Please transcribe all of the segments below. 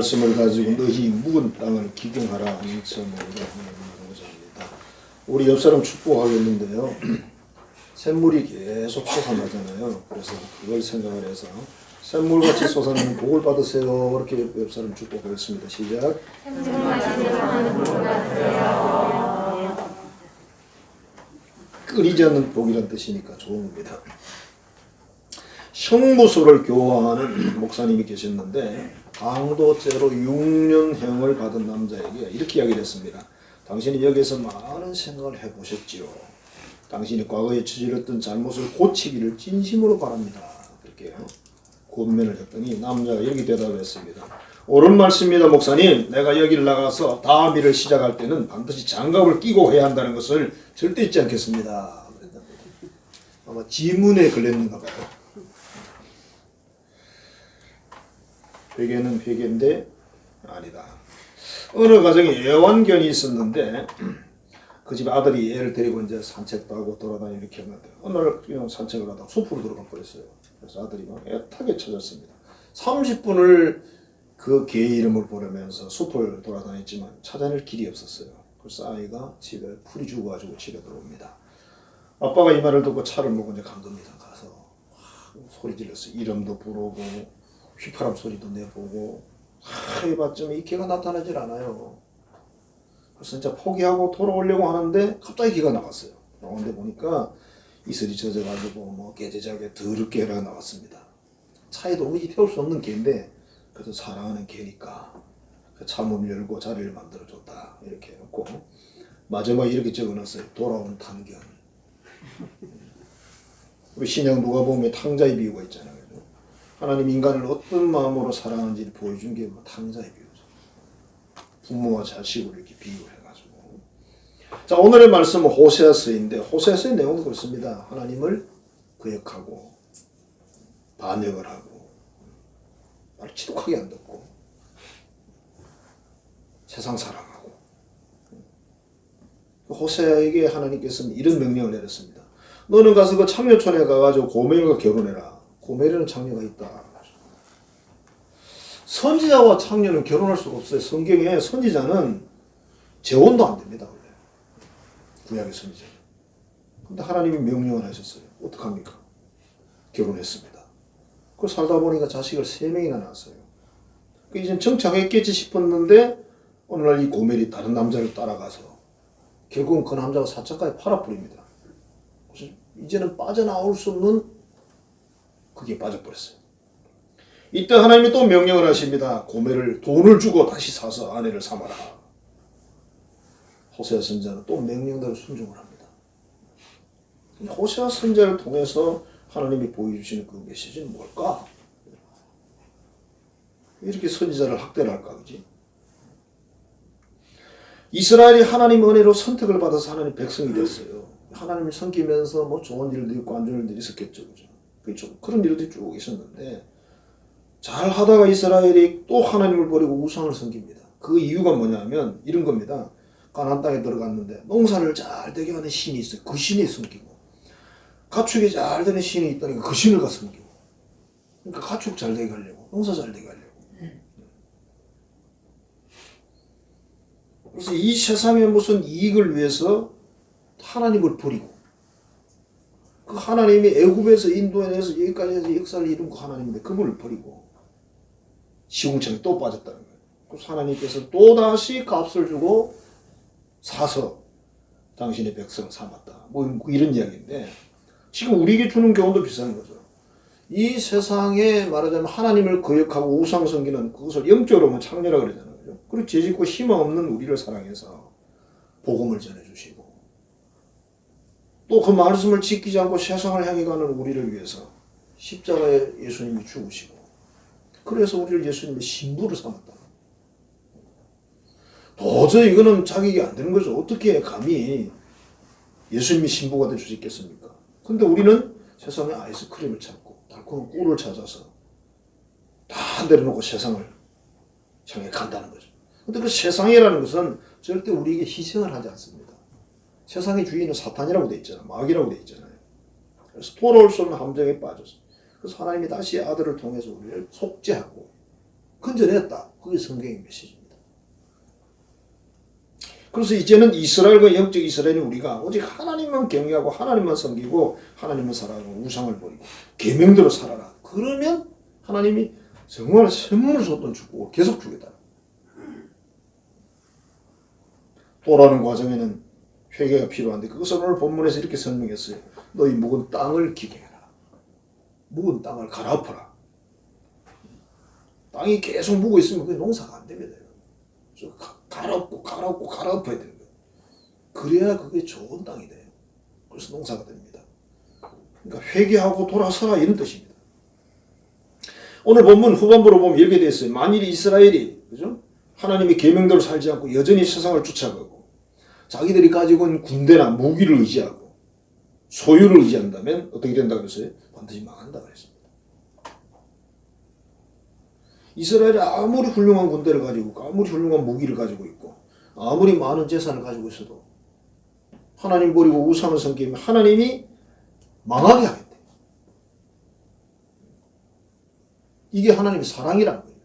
말씀을 가지고 너희 묵은 땅을 기경하라 하는 제목으로 하나님을 합니다. 우리 옆 사람 축복하겠는데요. 샘물이 계속 솟아나잖아요. 그래서 그걸 생각을 해서 샘물같이 솟아나는 복을 받으세요. 이렇게 옆 사람 축복하겠습니다. 시작. 샘물같이 솟아나는 복을 받으세요. 끊이지 않는 복이란 뜻이니까 좋은 겁니다. 형무소를 교화하는 목사님이 계셨는데 강도죄로 6년형을 받은 남자에게 이렇게 이야기를 했습니다. 당신이 여기서 많은 생각을 해보셨지요. 당신이 과거에 저질렀던 잘못을 고치기를 진심으로 바랍니다. 그렇게 권면을 했더니 남자가 이렇게 대답했습니다. 옳은 말씀입니다, 목사님. 내가 여기를 나가서 다음 일을 시작할 때는 반드시 장갑을 끼고 해야 한다는 것을 절대 잊지 않겠습니다. 아마 지문에 걸렸는가 봐요. 회개는 회개인데 아니다. 어느 가정에 애완견이 있었는데 그 집 아들이 애를 데리고 이제 산책도 하고 돌아다니고 이렇게 했는데 어느 날 그냥 산책을 하다가 숲으로 들어가 버렸어요. 그래서 아들이 막 애타게 찾았습니다. 30분을 그 개 이름을 부르면서 숲을 돌아다녔지만 찾아낼 길이 없었어요. 그래서 아이가 집에 풀이 죽어가지고 집에 들어옵니다. 아빠가 이 말을 듣고 차를 몰고 이제 간 겁니다. 가서 소리 질렀어요. 이름도 부르고 휘파람 소리도 내보고 해봤지만 이 개가 나타나질 않아요. 그래서 진짜 포기하고 돌아오려고 하는데 갑자기 개가 나왔어요. 나오는데 보니까 이슬이 젖어가지고 뭐 깨재작에 더럽게 해가 나왔습니다. 차에 도무지 태울 수 없는 개인데 그래도 사랑하는 개니까 그 차문 열고 자리를 만들어줬다 이렇게 해놓고 마지막에 이렇게 적어놨어요. 돌아온 탄견. 우리 신약 누가복음에 탕자의 비유가 있잖아요. 하나님 인간을 어떤 마음으로 사랑하는지를 보여준 게 탕자의 비유죠. 부모와 자식을 이렇게 비유해가지고. 자, 오늘의 말씀은 호세아서인데 호세아서의 내용도 그렇습니다. 하나님을 거역하고 반역을 하고 말 지독하게 안 듣고 세상 사랑하고. 호세아에게 하나님께서는 이런 명령을 내렸습니다. 너는 가서 그 창녀촌에 가가지고 고멜과 결혼해라. 고멜에는 창녀가 있다. 선지자와 창녀는 결혼할 수가 없어요. 성경에 선지자는 재혼도 안 됩니다. 원래 구약의 선지자는. 근데 하나님이 명령을 하셨어요. 어떡합니까? 결혼했습니다. 그 살다 보니까 자식을 3명이나 낳았어요. 이제 정착했겠지 싶었는데 어느 날 이 고멜이 다른 남자를 따라가서 결국은 그 남자가 사천까지 팔아버립니다. 그래서 이제는 빠져나올 수 없는 그게 빠져버렸어요. 이때 하나님이 또 명령을 하십니다. 고멜을 돈을 주고 다시 사서 아내를 삼아라. 호세아 선지자는 또 명령대로 순종을 합니다. 호세아 선지자를 통해서 하나님이 보여주시는 그 메시지는 뭘까? 이렇게 선지자를 학대를 할까? 그지? 이스라엘이 하나님 은혜로 선택을 받아서 하나님 백성이 됐어요. 하나님을 섬기면서 뭐 좋은 일도 있고 안 좋은 일도 있었겠죠. 그죠? 그런 일들이 쭉 있었는데 잘 하다가 이스라엘이 또 하나님을 버리고 우상을 섬깁니다. 그 이유가 뭐냐면 이런 겁니다. 가나안 땅에 들어갔는데 농사를 잘 되게 하는 신이 있어요. 그 신이 섬기고 가축이 잘 되는 신이 있다니까 그 신을 가 섬기고 그러니까 가축 잘 되게 하려고 농사 잘 되게 하려고 그래서 이 세상의 무슨 이익을 위해서 하나님을 버리고 그 하나님이 애굽에서 인도해내서 여기까지 해서 역사를 이룬 그 하나님인데 그분을 버리고 시궁창에 또 빠졌다는 거예요. 그래서 하나님께서 또다시 값을 주고 사서 당신의 백성을 삼았다. 뭐 이런 이야기인데 지금 우리에게 주는 교훈도 비슷한 거죠. 이 세상에 말하자면 하나님을 거역하고 우상 섬기는 그것을 영적으로 보면 창녀라고 그러잖아요. 그리고 죄짓고 희망 없는 우리를 사랑해서 복음을 전해주시고 또 그 말씀을 지키지 않고 세상을 향해 가는 우리를 위해서 십자가에 예수님이 죽으시고 그래서 우리를 예수님의 신부로 삼았다. 도저히 이거는 자격이 안 되는 거죠. 어떻게 감히 예수님이 신부가 될 수 있겠습니까? 근데 우리는 세상에 아이스크림을 찾고 달콤한 꿀을 찾아서 다 내려놓고 세상을 향해 간다는 거죠. 근데 그 세상이라는 것은 절대 우리에게 희생을 하지 않습니다. 세상의 주인은 사탄이라고 되어 있잖아요. 마귀라고 되어 있잖아요. 그래서 돌아올 수 없는 함정에 빠졌어요. 그래서 하나님이 다시 아들을 통해서 우리를 속죄하고 건져냈다. 그게 성경의 메시지입니다. 그래서 이제는 이스라엘과 영적 이스라엘이 우리가 오직 하나님만 경외하고 하나님만 섬기고 하나님만 살아가고 우상을 버리고 계명대로 살아라. 그러면 하나님이 정말 선물 쏟던 축복을 계속 주겠다. 또라는 과정에는 회개가 필요한데 그것을 오늘 본문에서 이렇게 설명했어요. 너희 묵은 땅을 기경해라. 묵은 땅을 갈아엎어라. 땅이 계속 묵어 있으면 그게 농사가 안 됩니다. 갈아엎어야 되는 거예요. 그래야 그게 좋은 땅이 돼요. 그래서 농사가 됩니다. 그러니까 회개하고 돌아서라 이런 뜻입니다. 오늘 본문 후반부로 보면 이렇게 되어 있어요. 만일 이스라엘이 그죠? 하나님의 계명대로 살지 않고 여전히 세상을 쫓아가고 자기들이 가지고 있는 군대나 무기를 의지하고 소유를 의지한다면 어떻게 된다 그랬어요? 반드시 망한다 그랬습니다. 이스라엘이 아무리 훌륭한 군대를 가지고 있고 아무리 훌륭한 무기를 가지고 있고 아무리 많은 재산을 가지고 있어도 하나님 버리고 우상을 섬기면 하나님이 망하게 하겠대. 이게 하나님의 사랑이라는 거예요.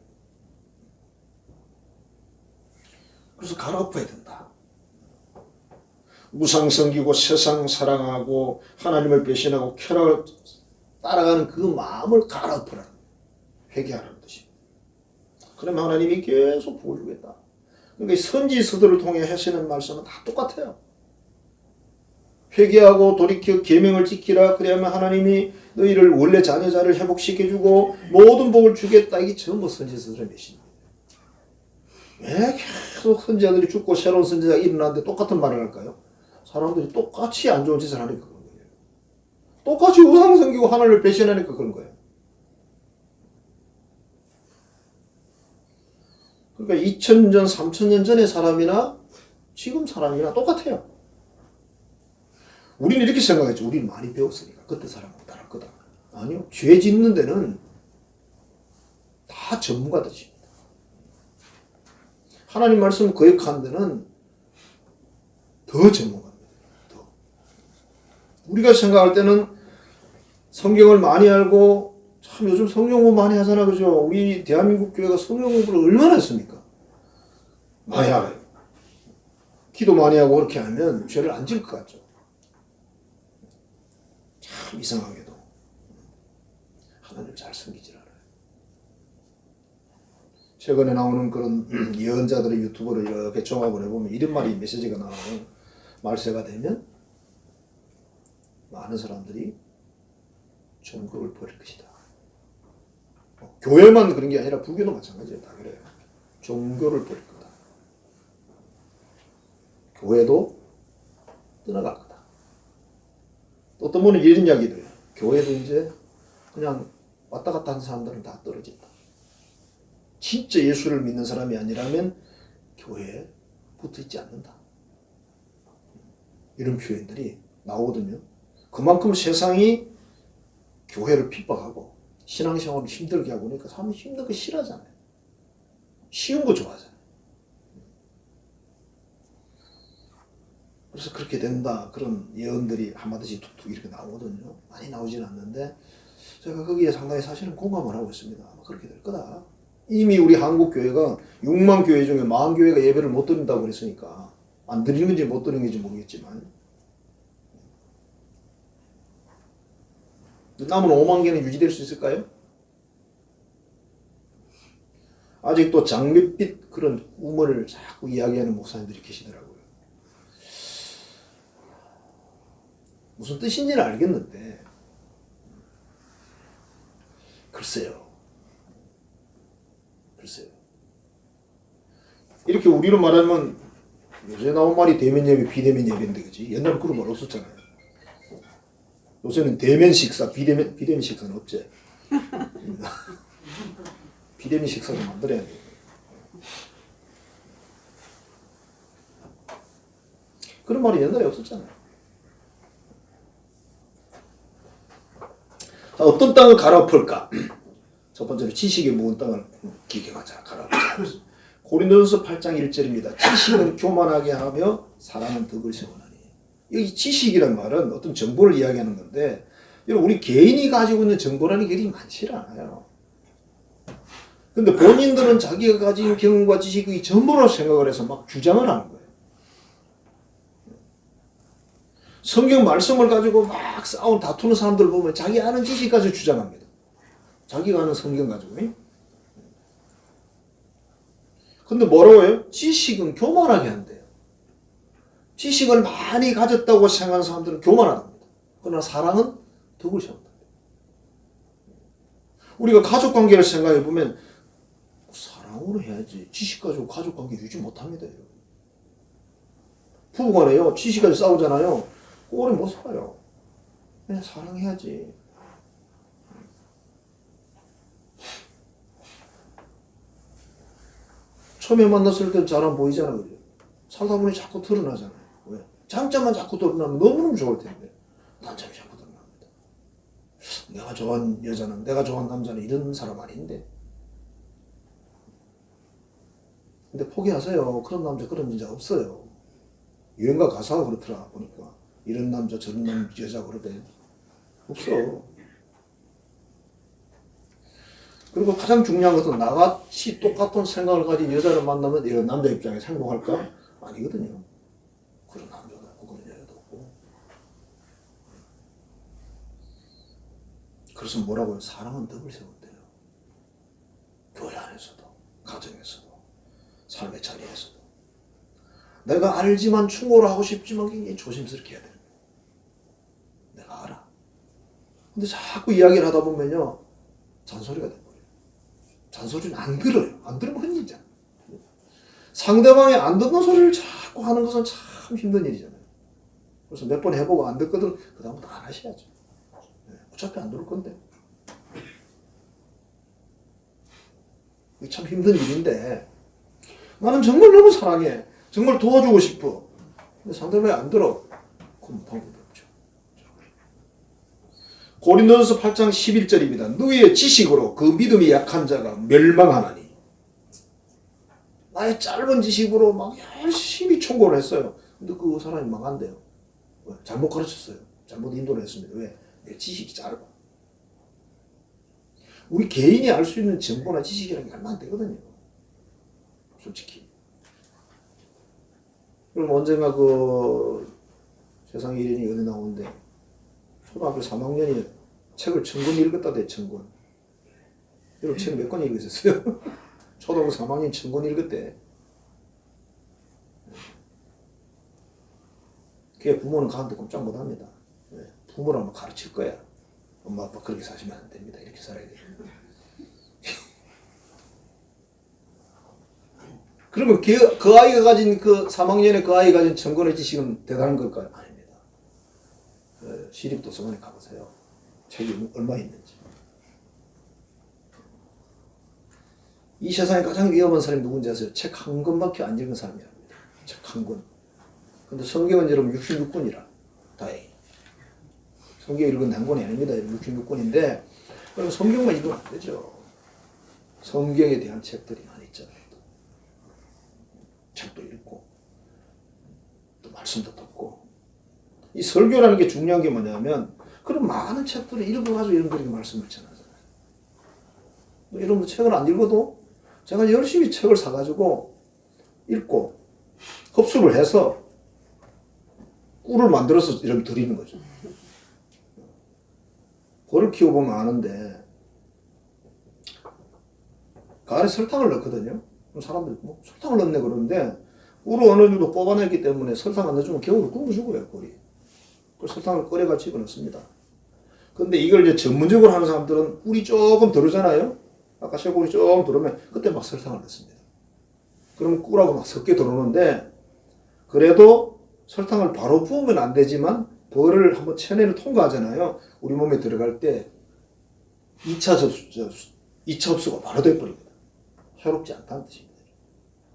그래서 갈아엎어야 된다. 우상 섬기고 세상 사랑하고 하나님을 배신하고 쾌락을 따라가는 그 마음을 갈아엎으라는 거예요. 회개하라는 뜻입니다. 그러면 하나님이 계속 보여주겠다. 그러니까 선지서들을 통해 하시는 말씀은 다 똑같아요. 회개하고 돌이켜 계명을 지키라. 그래야만 하나님이 너희를 원래 자녀자를 회복시켜주고 모든 복을 주겠다. 이게 전부 선지서들의 메시지입니다. 왜 계속 선지자들이 죽고 새로운 선지자가 일어나는데 똑같은 말을 할까요? 사람들이 똑같이 안 좋은 짓을 하니까 그런 거예요. 똑같이 우상 섬기고 하나님을 배신하니까 그런 거예요. 그러니까 2000년, 3000년 전의 사람이나 지금 사람이나 똑같아요. 우리는 이렇게 생각했죠. 우리는 많이 배웠으니까 그때 사람은 따를 거다. 아니요. 죄 짓는 데는 다 전문가들이십니다. 하나님 말씀 거역하는 데는 더 전문가입니다. 더. 우리가 생각할 때는 성경을 많이 알고 참 요즘 성경 공부 많이 하잖아. 그죠? 우리 대한민국 교회가 성경 공부를 얼마나 했습니까? 많이 알아요. 기도 많이 하고 그렇게 하면 죄를 안 지을 것 같죠. 참 이상하게도 하나님 잘 섬기질 않아요. 최근에 나오는 그런 예언자들의 유튜브를 이렇게 종합을 해보면 이런 말이 메시지가 나와요. 말세가 되면 많은 사람들이 종교를 버릴 것이다. 교회만 그런 게 아니라 불교도 마찬가지예요. 다 그래요. 종교를 버릴 거다. 교회도 떠나갈 거다. 또 어떤 분은 이런 이야기도 해요. 교회도 이제 그냥 왔다 갔다 하는 사람들은 다 떨어진다. 진짜 예수를 믿는 사람이 아니라면 교회에 붙어 있지 않는다. 이런 표현들이 나오거든요. 그만큼 세상이 교회를 핍박하고 신앙생활을 힘들게 하고 그러니까 사람이 힘든 거 싫어하잖아요. 쉬운 거 좋아하잖아요. 그래서 그렇게 된다. 그런 예언들이 한마디씩 툭툭 이렇게 나오거든요. 많이 나오지는 않는데 제가 거기에 상당히 사실은 공감을 하고 있습니다. 아마 그렇게 될 거다. 이미 우리 한국 교회가 6만 교회 중에 40 교회가 예배를 못 드린다고 그랬으니까 안 드리는 건지 못 드리는 건지 모르겠지만 남은 5만 개는 유지될 수 있을까요? 아직도 장밋빛 그런 꿈을 자꾸 이야기하는 목사님들이 계시더라고요. 무슨 뜻인지는 알겠는데 글쎄요. 이렇게 우리로 말하면 요새 나온 말이 대면 예배, 비대면 예배인데 그지? 옛날에 그런 말 없었잖아요. 요새는 대면 식사, 비대면 식사는 없지. 비대면 식사를 만들어야 돼. 그런 말이 옛날에 없었잖아요. 자, 어떤 땅을 갈아엎을까? 첫 번째로 지식의 모은 땅을 기경하자, 갈아엎자. 고린도전서 8장 1절입니다. 지식은 교만하게 하며 사랑은 덕을 세우나니. 여기 지식이란 말은 어떤 정보를 이야기하는 건데 여러분 우리 개인이 가지고 있는 정보라는 게 그리 많지 않아요. 근데 본인들은 자기가 가진 경험과 지식이 전부라고 생각을 해서 막 주장을 하는 거예요. 성경 말씀을 가지고 막 싸운 다투는 사람들 보면 자기 아는 지식 가지고 주장합니다. 자기가 아는 성경 가지고. 근데 뭐라고 해요? 지식은 교만하게 한대요. 지식을 많이 가졌다고 생각하는 사람들은 교만하답니다. 그러나 사랑은 덕을 세운다. 우리가 가족관계를 생각해 보면 사랑으로 해야지 지식 가지고 가족관계 유지 못합니다. 부부간에요. 지식 가지고 싸우잖아요. 오래 못 살아요. 그냥 사랑해야지. 처음에 만났을 땐 잘 안 보이잖아. 그죠? 살다 보니 자꾸 드러나잖아요. 왜? 장점만 자꾸 드러나면 너무너무 좋을 텐데 단점이 자꾸 드러납니다. 내가 좋아하는 여자는, 내가 좋아하는 남자는 이런 사람 아닌데. 근데 포기하세요. 그런 남자 그런 여자 없어요. 여행가 가서 그렇더라 보니까. 이런 남자 저런 여자 그러대. 없어. 그리고 가장 중요한 것은 나같이 똑같은 생각을 가진 여자를 만나면 이런 남자 입장에서 행복할까? 아니거든요. 그런 남자도 없고 그런 여자도 없고. 그래서 뭐라고요? 사랑은 덕을 세운대요. 교회 안에서도, 가정에서도, 삶의 자리에서도. 내가 알지만 충고를 하고 싶지만 굉장히 조심스럽게 해야 돼요. 내가 알아. 근데 자꾸 이야기를 하다 보면요. 잔소리가 돼버려요. 잔소리는 안 들어요. 안 들으면 흔들리잖아. 상대방이 안 듣는 소리를 자꾸 하는 것은 참 힘든 일이잖아요. 그래서 몇 번 해보고 안 듣거든 그 다음부터 안 하셔야죠. 어차피 안 들을 건데. 이게 참 힘든 일인데 나는 정말 너무 사랑해. 정말 도와주고 싶어. 근데 상대방이 안 들어. 그럼 방법이 없죠. 고린도전서 8장 11절입니다. 너희의 지식으로 그 믿음이 약한 자가 멸망하나니. 나의 짧은 지식으로 막 열심히 충고를 했어요. 근데 그 사람이 망한대요. 왜? 잘못 가르쳤어요. 잘못 인도를 했습니다. 왜? 내 지식이 짧아. 우리 개인이 알 수 있는 정보나 지식이라는 게 얼마 안 되거든요. 솔직히. 그럼 언젠가 그 세상에 이른이 어디 나오는데 초등학교 3학년이 책을 1000권 읽었다 대 1000권. 여러분 책 몇 권 읽으셨어요? 초등학교 3학년 1000권 읽었대. 그게 부모는 가는데 꼼짝 못합니다. 부모라면 가르칠 거야. 엄마 아빠 그렇게 사시면 안 됩니다. 이렇게 살아야 돼요. 그러면 그 아이가 가진 그 3학년에 그 아이가 가진 1000권의 지식은 대단한 걸까요? 아닙니다. 시립도서관에 가보세요. 책이 얼마 있는지. 이 세상에 가장 위험한 사람이 누군지 아세요? 책 한 권밖에 안 읽은 사람이랍니다. 책 한 권. 근데 성경은 여러분 66권이라 다행히. 성경 읽은 한 권이 아닙니다. 66권인데 그럼 성경만 읽으면 안 되죠. 성경에 대한 책들이 많이 있잖아요. 책도 읽고 또 말씀도 듣고. 이 설교라는 게 중요한 게 뭐냐면 그런 많은 책들을 읽어가지고 여러분들에게 말씀을 전하잖아요. 여러분도 책을 안 읽어도 제가 열심히 책을 사가지고 읽고 흡수를 해서 꿀을 만들어서 이렇게 드리는 거죠. 벌을 키워보면 아는데 그 안에 설탕을 넣거든요. 그럼 사람들이 뭐 설탕을 넣네 그러는데 꿀을 어느 정도 뽑아냈기 때문에 설탕 안 넣어주면 겨울에 굶어 죽어요. 꿀이. 그 설탕을 끓여가 집어넣습니다. 근데 이걸 이제 전문적으로 하는 사람들은 꿀이 조금 들어오잖아요. 아까 쇠꿀이 조금 들어오면 그때 막 설탕을 넣습니다. 그러면 꿀하고 막 섞여 들어오는데 그래도 설탕을 바로 부으면 안 되지만 벌을 한번 체내를 통과하잖아요. 우리 몸에 들어갈 때 2차 흡수가 바로 돼버립니다. 해롭지 않다는 뜻입니다.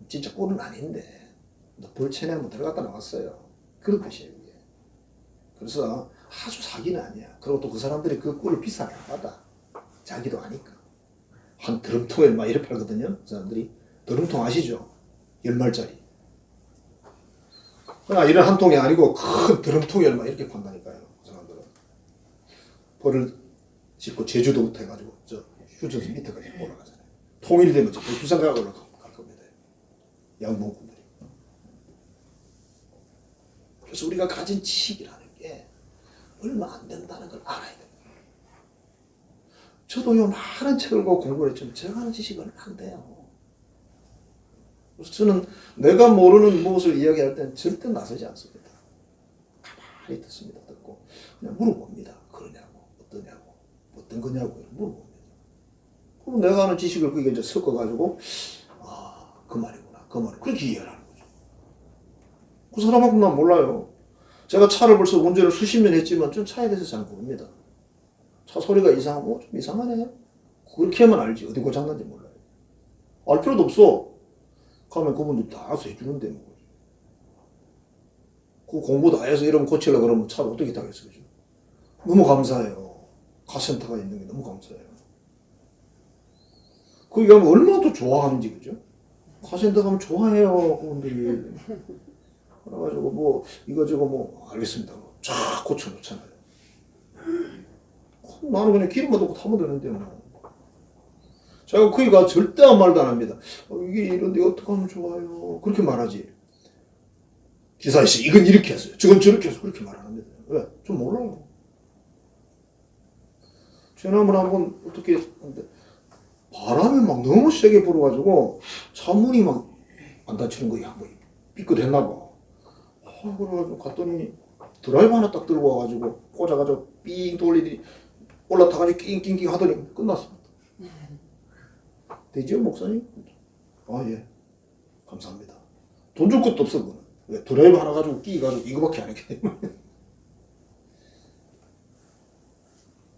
진짜 꿀은 아닌데 벌 체내에 한번 들어갔다 나왔어요. 그런 뜻이에요. 이게. 그래서 아주 사기는 아니야. 그리고 또 그 사람들이 그 꿀을 비싸게 안 받아. 자기도 아니까. 한 드럼통에 막 이래 팔거든요. 그 사람들이. 드럼통 아시죠? 10말짜리. 그러나 이런 한 통이 아니고 큰 드럼통에 얼마 이렇게 판다니까요. 그 사람들은. 벌을 싣고 제주도부터 해가지고 저 휴전선 밑에까지 올라가잖아요. 통일되면 백두산까지 올라갈 겁니다. 양봉꾼들이. 그래서 우리가 가진 지식이라는 게 얼마 안 된다는 걸 알아야 돼요. 저도요 많은 책을 보고 공부를 했지만 제가 하는 지식은 얼마 안 돼요. 그래서 저는 내가 모르는 무엇을 이야기할 때는 절대 나서지 않습니다. 가만히 듣습니다. 듣고 그냥 물어봅니다. 그러냐고, 어떠냐고, 어떤 거냐고 물어봅니다. 그럼 내가 아는 지식을 그게 이제 섞어가지고 그 말이구나, 그 말이구나 그렇게 이해를 하는 거죠. 그 사람하고 난 몰라요. 제가 차를 벌써 운전을 수십 년 했지만 전 차에 대해서 잘 모릅니다. 차 소리가 이상하고 좀 이상하네. 그렇게만 알지 어디 고장난지 몰라요. 알 필요도 없어. 가면 그분들 다 알아서 해주는데 뭐. 그 공부 다 해서 이러면 고치려고 그러면 차를 어떻게 타겠어, 그죠? 너무 감사해요. 카센터가 있는 게 너무 감사해요. 거기 가면 얼마나 또 좋아하는지, 그죠? 카센터 가면 좋아해요, 그분들이. 그래가지고 뭐 이거저거 뭐 알겠습니다. 쫙 고쳐놓잖아요. 나는 그냥 기름만 넣고 타면 되는데 뭐. 제가 거기 가 절대 아무 말도 안 합니다. 이게 이런데 어떻게 하면 좋아요? 그렇게 말하지. 기사씨 이건 이렇게 했어요. 저건 저렇게 해서 그렇게 말 안 합니다. 왜? 좀 몰라요. 지난번에 한번 어떻게 했는데 바람이 막 너무 세게 불어가지고 차문이 막 안 닫히는 거야. 뭐 삐끗했나 봐. 그래가지고 갔더니 드라이버 하나 딱 들고 와가지고 꽂아가지고 삥 돌리더니 올라타가지고 낑낑낑 하더니 끝났습니다. 되지요, 목사님? 예. 감사합니다. 돈 줄 것도 없어, 그거는. 왜? 드라이버 하나 가지고 끼가지고 이거밖에 안 했기 때문에.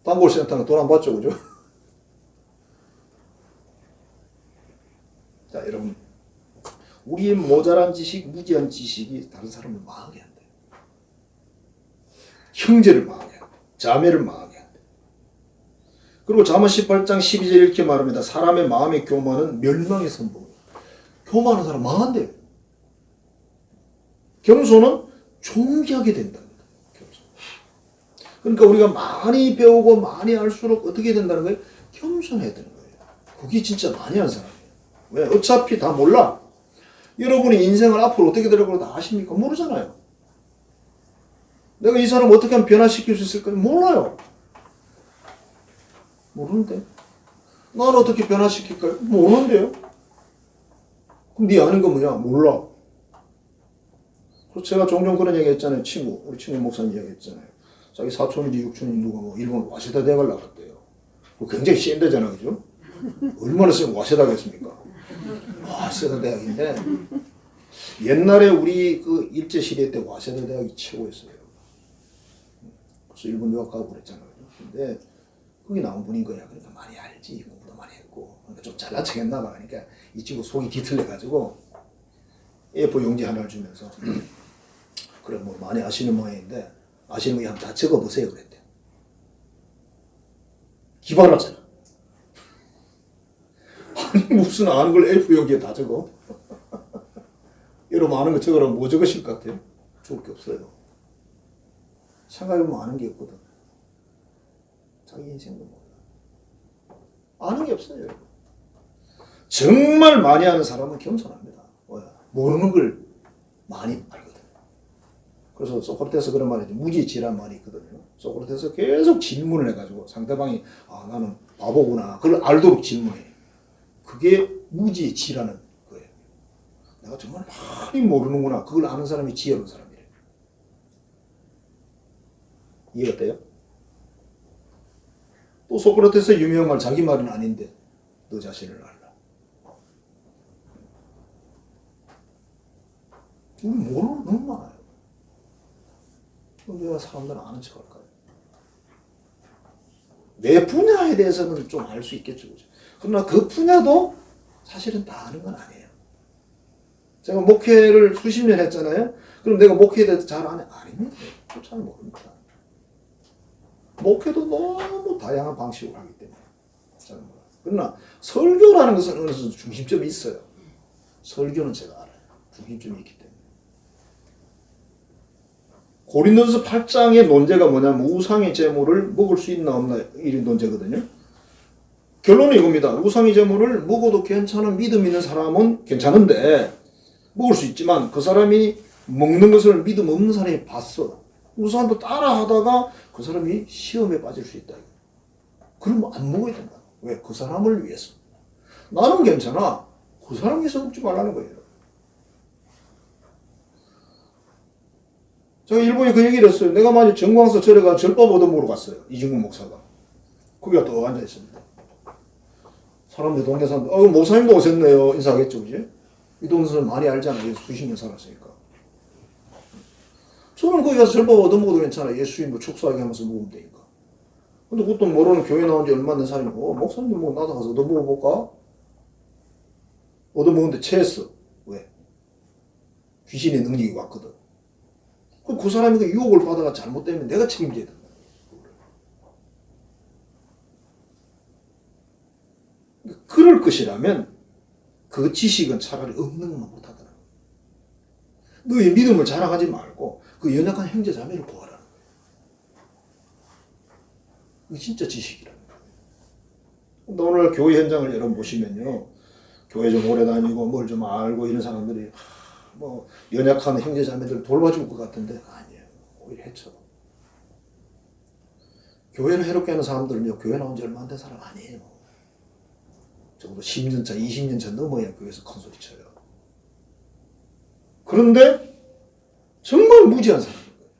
단골센터는 돈 안 받죠, 그죠? 자, 여러분. 우리의 모자란 지식, 무지한 지식이 다른 사람을 망하게 한대요. 형제를 망하게 한대요. 자매를 망하게 한대요. 그리고 잠언 18장 12절 이렇게 말합니다. 사람의 마음의 교만은 멸망의 선봉이에요. 교만한 사람 망한대요. 겸손은 존귀하게 된답니다. 겸손. 그러니까 우리가 많이 배우고 많이 알수록 어떻게 된다는 거예요? 겸손해야 되는 거예요. 그게 진짜 많이 하는 사람이에요. 왜? 어차피 다 몰라. 여러분이 인생을 앞으로 어떻게 되려고 다 아십니까? 모르잖아요. 내가 이 사람 어떻게 하면 변화시킬 수 있을까? 몰라요. 모르는데. 난 어떻게 변화시킬까요? 모르는데요. 그럼 네 아는 거 뭐냐? 몰라. 제가 종종 그런 얘기 했잖아요. 우리 친구 목사님 이야기 했잖아요. 자기 사촌인지 육촌인지 누가 뭐 일본 와세다 대학을 나갔대요. 굉장히 센 데잖아, 그죠? 얼마나 세면 와세다겠습니까? 와세다 대학인데 옛날에 우리 그 일제시대 때 와세다 대학이 최고였어요. 그래서 일본 유학 가고 그랬잖아요. 근데 거기 나온 분인 거야. 그러니까 많이 알지. 공부도 많이 했고. 그러니까 좀 잘난 척 했나 봐. 그러니까 이 친구 속이 뒤틀려가지고 A4 용지 하나를 주면서 그래 뭐 많이 아시는 모양인데 아시는 거 한번 다 적어보세요 그랬대. 기발하잖아. 아니 무슨 아는 걸 A4 용지에 다 적어? 여러분 아는 거 적으라면 뭐 적으실 것 같아요? 좋을 게 없어요. 생각해보면 아는 게 없거든. 자기 인생도 몰라. 아는 게 없어요. 여러분. 정말 많이 아는 사람은 겸손합니다. 모르는 걸 많이 알거든요. 그래서 소크라테스 그런 말이 무지지란 말이 있거든요. 소크라테스 계속 질문을 해가지고 상대방이 나는 바보구나 그걸 알도록 질문해. 그게 무지지라는 거예요. 내가 정말 많이 모르는구나 그걸 아는 사람이 지혜로운 사람이래요. 이해가 돼요? 또 소크라테스의 유명한 말 자기 말은 아닌데 너 자신을 알라. 우리 모르는 거 너무 많아요. 왜 사람들은 아는 척 할까요? 내 분야에 대해서는 좀 알 수 있겠죠. 그죠? 그러나 그 분야도 사실은 다 아는 건 아니에요. 제가 목회를 수십 년 했잖아요. 그럼 내가 목회에 대해서 잘 아냐? 아닙니다. 잘 모릅니다. 목회도 너무 다양한 방식으로 하기 때문에 잘 몰라요. 그러나 설교라는 것은 어느 정도 중심점이 있어요. 설교는 제가 알아요. 중심점이 있기 때문에. 고린도전서 8장의 논제가 뭐냐면 우상의 제물을 먹을 수 있나 없나 이런 논제거든요. 결론은 이겁니다. 우상의 제물을 먹어도 괜찮은 믿음 있는 사람은 괜찮은데 먹을 수 있지만 그 사람이 먹는 것을 믿음 없는 사람이 봤어. 그 사람도 따라 하다가 그 사람이 시험에 빠질 수 있다. 그러면 안 먹어야 된다. 왜? 그 사람을 위해서. 나는 괜찮아. 그 사람 위해서 먹지 말라는 거예요. 제가 일본에 그 얘기를 했어요. 내가 만약 정광서 절에 가 절밥 얻어먹으러 갔어요. 이중근 목사가. 거기가 또 앉아있습니다. 사람들, 동네 사람들, 목사님도 오셨네요. 인사하겠죠, 그지? 이 동네 사람 많이 알잖아요. 수십 년 살았으니까. 저는 거기 가서 절밥 얻어먹어도 괜찮아요. 예수님도 축사하게 하면서 먹으면 되니까. 근데 그것도 모르는 교회 나온 지 얼마 된 사람이, 목사님들 뭐 나도 가서 얻어먹어볼까? 얻어먹었는데 체했어. 왜? 귀신의 능력이 왔거든. 그 사람이 그 유혹을 받아가 잘못되면 내가 책임져야 된다. 그럴 것이라면 그 지식은 차라리 없는 것만 못하더라. 너의 믿음을 자랑하지 말고 그 연약한 형제 자매를 구하라는 거예요. 이게 진짜 지식이라는 거예요. 근데 오늘 교회 현장을 여러분 보시면요. 교회 좀 오래 다니고 뭘 좀 알고 이런 사람들이 뭐 연약한 형제 자매들 돌봐줄 것 같은데 아니에요. 오히려 해쳐. 교회를 해롭게 하는 사람들은요. 교회 나온 지 얼마 안 된 사람 아니에요. 적어도 10년 차, 20년 차 넘어야 교회에서 큰 소리 쳐요. 그런데 정말 무지한 사람인 거예요.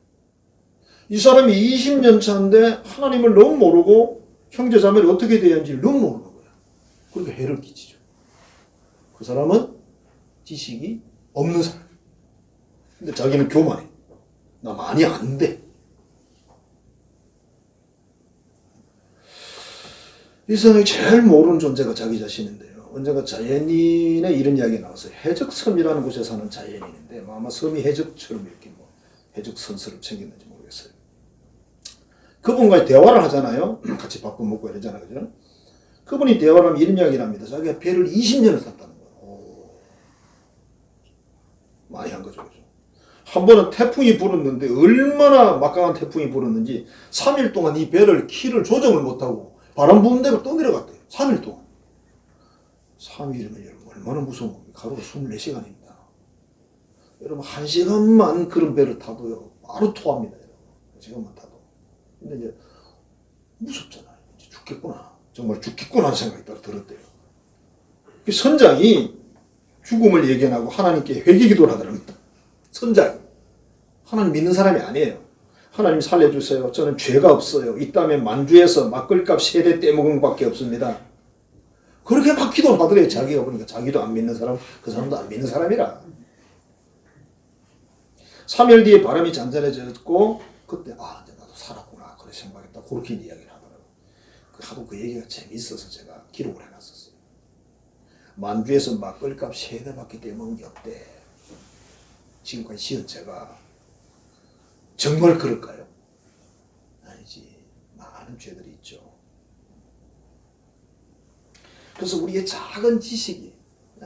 이 사람이 20년 차인데 하나님을 너무 모르고 형제 자매를 어떻게 대해야 하는지 너무 모르는 거예요. 그러니까 해를 끼치죠. 그 사람은 지식이 없는 사람. 근데 자기는 교만해. 나 많이 안 돼. 이 사람이 제일 모르는 존재가 자기 자신인데요. 언젠가 자연인의 이런 이야기가 나왔어요. 해적섬이라는 곳에 사는 자연인인데 아마 섬이 해적처럼 이렇게 뭐 해적선처럼 생겼는지 모르겠어요. 그분과 대화를 하잖아요. 같이 밥도 먹고 이러잖아요. 그죠? 그분이 대화를 하면 이런 이야기를 합니다. 자기가 배를 20년을 탔다는 거예요. 많이 한 거죠. 그죠? 한 번은 태풍이 불었는데 얼마나 막강한 태풍이 불었는지 3일 동안 이 배를 키를 조정을 못하고 바람 부는 대로 떠내려갔대요. 3일 동안. 3일이면 여러분 얼마나 무서운 겁니까? 하루가 24시간입니다. 여러분 1시간만 그런 배를 타도요. 바로 토합니다. 여러분. 1시간만 타도. 근데 이제 무섭잖아요. 이제 죽겠구나. 정말 죽겠구나 하는 생각이 따로 들었대요. 그 선장이 죽음을 예견하고 하나님께 회개 기도를 하더랍니다. 선장이. 하나님 믿는 사람이 아니에요. 하나님 살려주세요. 저는 죄가 없어요. 있다면 만주에서 막걸리값 3대 떼먹은 것밖에 없습니다. 그렇게 막 기도를 하더래요. 자기가 보니까 자기도 안 믿는 사람, 그 사람도 안 믿는 사람이라. 3일 뒤에 바람이 잔잔해졌고 그때 이제 나도 살았구나 그렇게 생각했다. 그렇게 이야기를 하더라고요. 하도 그 얘기가 재미있어서 제가 기록을 해놨었어요. 만주에서 막걸리값 3대밖에 떼먹은 게 없대. 지금까지 지은 제가 정말 그럴까요? 아니지. 많은 죄들이 있죠. 그래서 우리의 작은 지식이,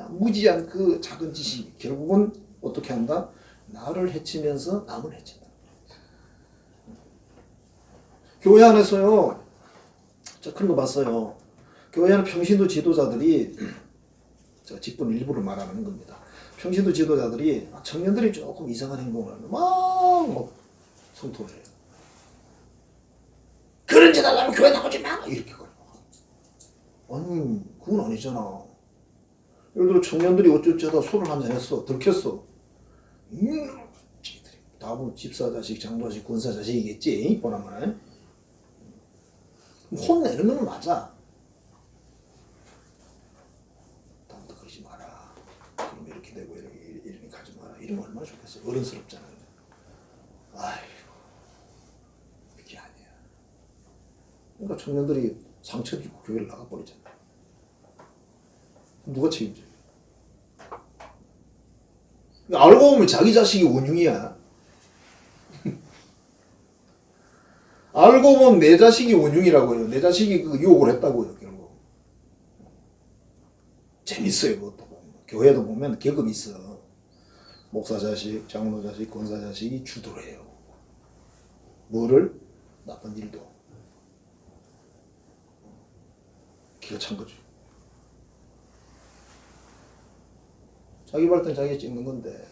무지한 그 작은 지식이 결국은 어떻게 한다? 나를 해치면서 남을 해친다. 교회 안에서요, 저 그런 거 봤어요. 교회 안에 평신도 지도자들이, 제가 직분 일부를 말하는 겁니다. 평신도 지도자들이 청년들이 조금 이상한 행동을 하면 막 성토를 해요. 그런 짓 하려면 교회 나오지 마! 이렇게 가요. 아니, 그건 아니잖아. 예를 들어 청년들이 어쩌다 술을 한잔 했어. 들켰어. 다음은 집사 자식, 장로 자식, 권사 자식이겠지. 보나마나. 혼내는 건 맞아. 다음부터 그러지 마라. 그럼 이렇게 되고 이렇게 가지 마라. 이러면 얼마나 좋겠어. 어른스럽잖아요. 아이고, 그게 아니야. 그러니까 청년들이 상처 주고 교회를 나가버리잖아. 누가 책임져? 알고 보면 자기 자식이 원흉이야. 알고 보면 내 자식이 원흉이라고요. 내 자식이 그 유혹을 했다고요. 결국. 재밌어요. 그것도 보면. 교회도 보면 계급이 있어. 목사 자식, 장로 자식, 권사 자식이 주도를 해요. 뭐를? 나쁜 일도. 기가 찬 거죠. 자기 발등 자기가 찍는 건데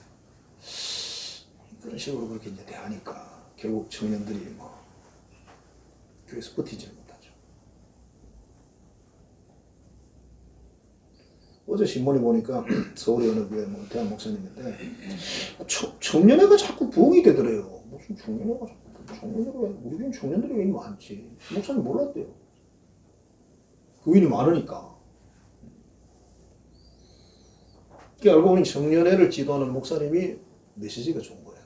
그런 식으로 그렇게 이제 대하니까 결국 청년들이 뭐 교회에서 버티지 못하죠. 어제 신문에 보니까 서울의 어느 교회 뭐 대한 목사님인데 청년회가 자꾸 부흥이 되더래요. 무슨 청년회가 자꾸 청년회가 우리 교회 청년들이 왜 많지? 목사님 몰랐대요. 교인이 많으니까. 알고 보니 청년회를 지도하는 목사님이 메시지가 좋은 거야.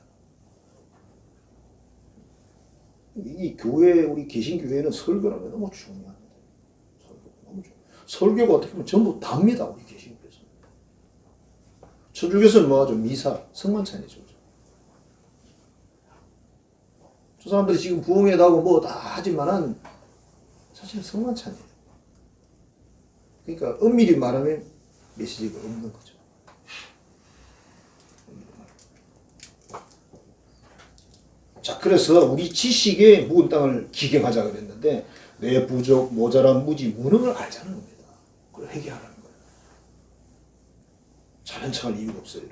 이 교회, 우리 개신교회는 설교라는 게 너무 중요합니다. 설교가 너무 중요해요. 설교가 어떻게 보면 전부 답니다, 우리 개신교회에서. 천주교에서는 뭐하죠? 미사, 성만찬이죠. 저 사람들이 지금 부흥회 나고 뭐 다 하지만은 사실 성만찬이에요. 그러니까 엄밀히 말하면 메시지가 없는 거죠. 자, 그래서 우리 지식의 묵은 땅을 기경하자 그랬는데 내 부족, 모자란, 무지, 무능을 알자는 겁니다. 그걸 회개하라는 거예요. 잘난 척할 이유가 없어요.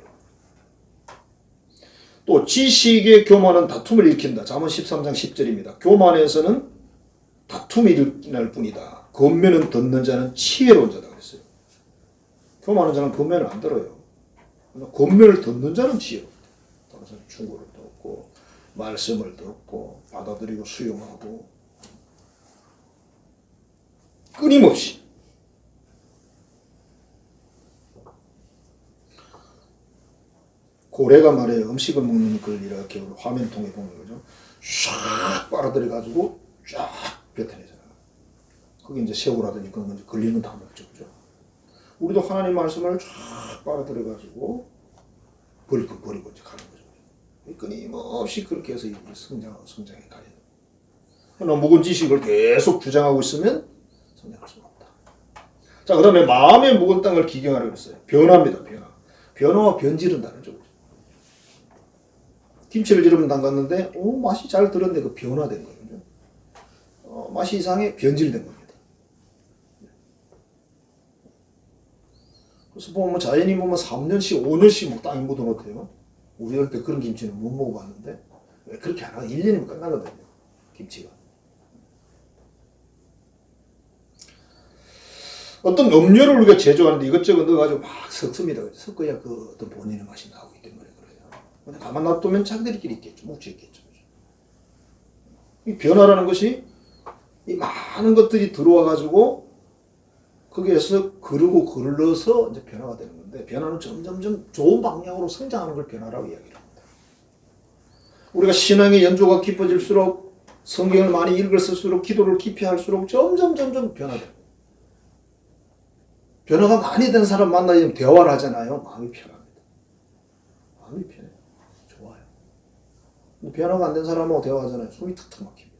또 지식의 교만은 다툼을 일으킨다. 잠언 13장 10절입니다. 교만에서는 다툼이 일어날 뿐이다. 권면은 듣는 자는 지혜로운 자다 그랬어요. 교만한 자는 권면을 안 들어요. 권면을 듣는 자는 지혜롭다. 따라서 충고를 듣고 말씀을 듣고 받아들이고 수용하고 끊임없이 고래가 말해요. 음식을 먹는 걸 이렇게 화면 통해 보는 거죠. 쫙 빨아들여 가지고 쫙 뱉어내잖아요. 그게 이제 새우라든지 그런 건 걸리면 다 먹죠, 그죠? 우리도 하나님 말씀을 쫙 빨아들여 가지고 버리고 이제 가는 거죠. 끊임없이 그렇게 해서 성장해 가야 돼요. 그러나 묵은 지식을 계속 주장하고 있으면 성장할 수가 없다. 자, 그 다음에 마음의 묵은 땅을 기경하라고 했어요. 변화입니다, 변화. 변화와 변질은 다르죠. 김치를 여러분 담갔는데, 맛이 잘 들었는데 그 변화된 거예요. 맛이 이상해, 변질된 겁니다. 그래서 보면 자연이 보면 3년씩, 5년씩 뭐 땅에 묻어놓대요. 우리 어릴 때 그런 김치는 못 먹어봤는데, 왜 그렇게 안 하고 1년이면 끝나거든요, 김치가. 어떤 음료를 우리가 제조하는데 이것저것 넣어가지고 막 섞습니다. 섞어야 그 어떤 본인의 맛이 나오기 때문에 그래요. 근데 가만 놔두면 자기들끼리 있겠죠. 뭉쳐 있겠죠. 이 변화라는 것이 이 많은 것들이 들어와가지고 거기에서 그르고 걸러서 이제 변화가 되는 건데, 변화는 점점점 좋은 방향으로 성장하는 걸 변화라고 이야기를 합니다. 우리가 신앙의 연조가 깊어질수록, 성경을 많이 읽을수록, 기도를 깊이 할수록 점점 변화돼요. 변화가 많이 된 사람 만나면 대화를 하잖아요. 마음이 편합니다. 마음이 편해요. 좋아요. 근데 변화가 안 된 사람하고 대화하잖아요. 숨이 턱턱 막힙니다.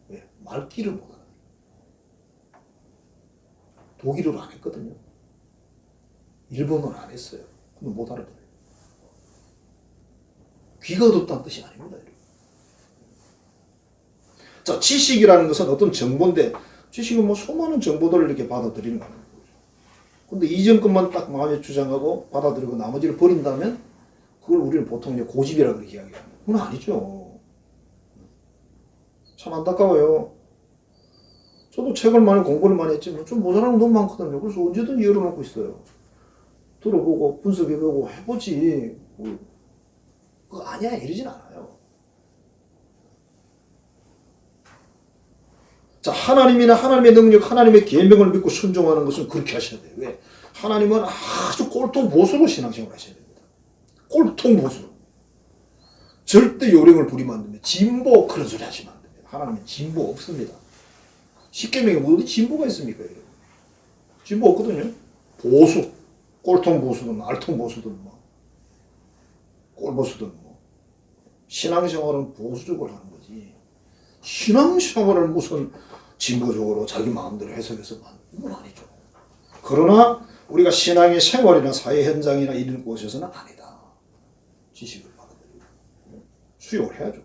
왜? 말귀를 못 알아요. 독일어를 안 했거든요. 일본어를 안 했어요. 근데 못 알아들어요. 귀가 어둡다는 뜻이 아닙니다. 자, 지식이라는 것은 어떤 정보인데, 지식은 뭐 수많은 정보들을 이렇게 받아들이는 거예요. 근데 이전 것만 딱 마음에 주장하고 받아들이고 나머지를 버린다면 그걸 우리는 보통 이제 고집이라고 그렇게 이야기합니다. 그건 아니죠. 참 안타까워요. 저도 책을 많이 공부를 많이 했지만 좀 모자라는 건 너무 많거든요. 그래서 언제든 열어놓고 있어요. 들어보고 분석해보고 해보지. 그거 아니야 이러진 않아요. 자, 하나님이나 하나님의 능력, 하나님의 계명을 믿고 순종하는 것은 그렇게 하셔야 돼요. 왜? 하나님은 아주 꼴통보수로 신앙생활을 하셔야 됩니다. 꼴통보수로. 절대 요령을 부리면 안 됩니다. 진보 그런 소리 하시면 안 됩니다. 하나님은 진보 없습니다. 십계명에 어디 진보가 있습니까? 여러분? 진보 없거든요. 보수, 꼴통보수든 알통보수든 뭐 꼴보수든 뭐 신앙생활은 보수적으로 하는 거지. 신앙생활을 무슨 진보적으로 자기 마음대로 해석해서 이건 아니죠. 그러나 우리가 신앙의 생활이나 사회 현장이나 이런 곳에서는 아니다. 지식을 받아들이고 수용을 해야죠.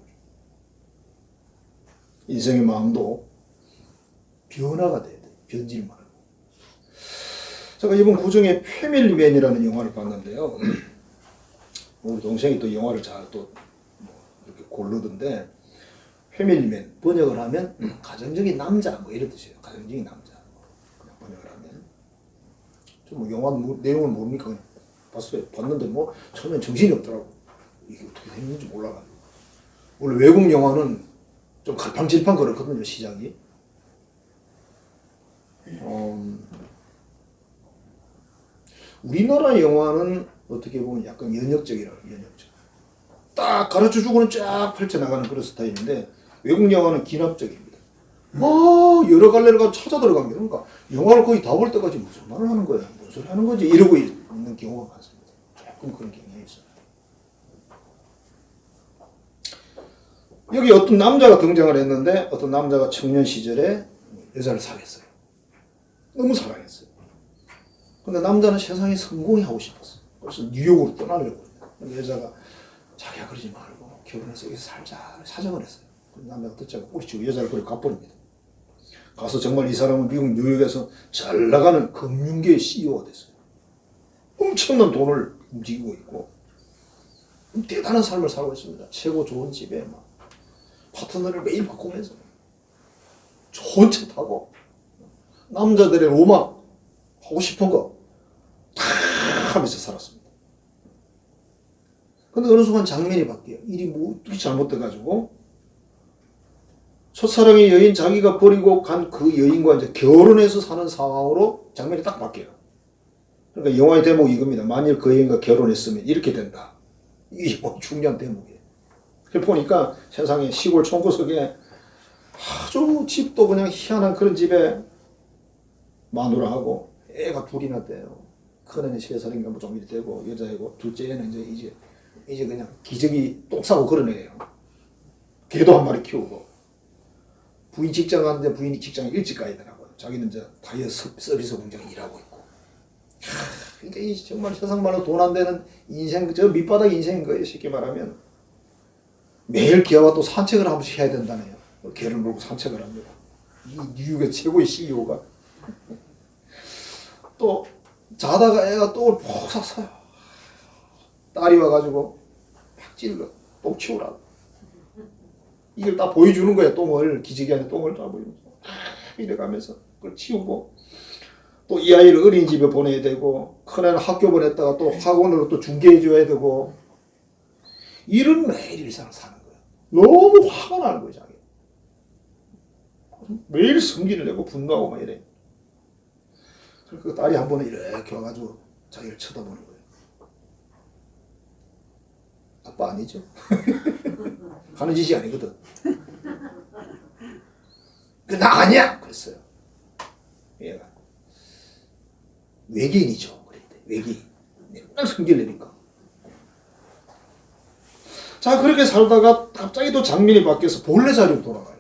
인생의 마음도 변화가 돼야 돼요. 변질 말고 제가 이번 구중에 패밀리맨이라는 영화를 봤는데요. 우리 동생이 또 영화를 잘 또 이렇게 고르던데, 패밀리맨 번역을 하면 가정적인 남자 뭐 이런 뜻이에요. 가정적인 남자 그냥 번역을 하면 좀 뭐 영화 내용을 모르니까 그냥 봤어요. 봤는데 뭐 처음엔 정신이 없더라고. 이게 어떻게 생겼는지 몰라가지고. 원래 외국 영화는 좀 갈팡질팡 그렇거든요, 시작이. 우리나라 영화는 어떻게 보면 약간 연역적이라고, 연역적. 딱 가르쳐주고는 쫙 펼쳐나가는 그런 스타일인데, 외국 영화는 기납적입니다. 여러 갈래를 찾아 들어갑니다. 그러니까 영화를 거의 다 볼 때까지 무슨 말을 하는 거야, 무슨 소리 하는 거지, 이러고 있는 경우가 많습니다. 조금 그런 경향이 있어요. 여기 어떤 남자가 등장을 했는데, 어떤 남자가 청년 시절에 여자를 사귀었어요. 너무 사랑했어요. 근데 남자는 세상에 성공이 하고 싶었어요. 그래서 뉴욕으로 떠나려고 했어요. 여자가 자기야 그러지 말고 결혼해서 여기서 살자 사정을 했어요. 남자가 듣지 않고 뿌리치고 여자를 그렇게 가버립니다. 가서 정말 이 사람은 미국 뉴욕에서 잘 나가는 금융계의 CEO가 됐어요. 엄청난 돈을 움직이고 있고 대단한 삶을 살고 있습니다. 최고 좋은 집에 막 파트너를 매일 바꾸면서 좋은 차 타고 남자들의 로망 하고 싶은 거 다 하면서 살았습니다. 근데 어느 순간 장면이 바뀌어요. 일이 뭐 어떻게 잘못돼가지고 첫사랑의 여인 자기가 버리고 간 그 여인과 이제 결혼해서 사는 상황으로 장면이 딱 바뀌어요. 그러니까 영화의 대목이 이겁니다. 만일 그 여인과 결혼했으면 이렇게 된다. 이게 뭐 중요한 대목이에요. 그래서 보니까 세상에 시골 총구석에 아주 집도 그냥 희한한 그런 집에 마누라하고 애가 둘이나 돼요. 큰애는 3살인가 뭐 좀 이렇게 되고 여자애고 둘째는 이제 그냥 기저귀 똥 싸고 그런 애예요. 개도 한 마리 키우고 부인 직장 가는데 부인이 직장에 일찍 가야 되더라고요. 자기는 이제 타이어 서비스 공장에 일하고 있고. 그러니까 이 정말 세상말로 돈 안 되는 인생, 저 밑바닥 인생인 거예요. 쉽게 말하면 매일 개와 또 산책을 한 번씩 해야 된다네요. 개를 몰고 산책을 합니다. 이 뉴욕의 최고의 CEO가. 또 자다가 애가 똥을 푹 쌌어요. 딸이 와가지고 팍 찔러 똥 치우라고. 이걸 딱 보여주는 거야. 똥을, 기저귀 안에 똥을 딱 보여주면서 이래가면서 그걸 치우고 또 이 아이를 어린이집에 보내야 되고 큰애는 학교 보냈다가 또 학원으로 또 중개해 줘야 되고 이런 매일 일상을 사는 거야. 너무 화가 나는 거야 자기. 매일 성질을 내고 분노하고 막 이래. 그 딸이 한 번은 이렇게 와가지고 자기를 쳐다보는 거예요. 아빠 아니죠? 하는 짓이 아니거든. 나 아니야! 그랬어요. 얘가. 외계인이죠. 그랬대. 외계인. 맨날 성질 내니까. 자, 그렇게 살다가 갑자기 또 장면이 바뀌어서 본래 자리로 돌아가요.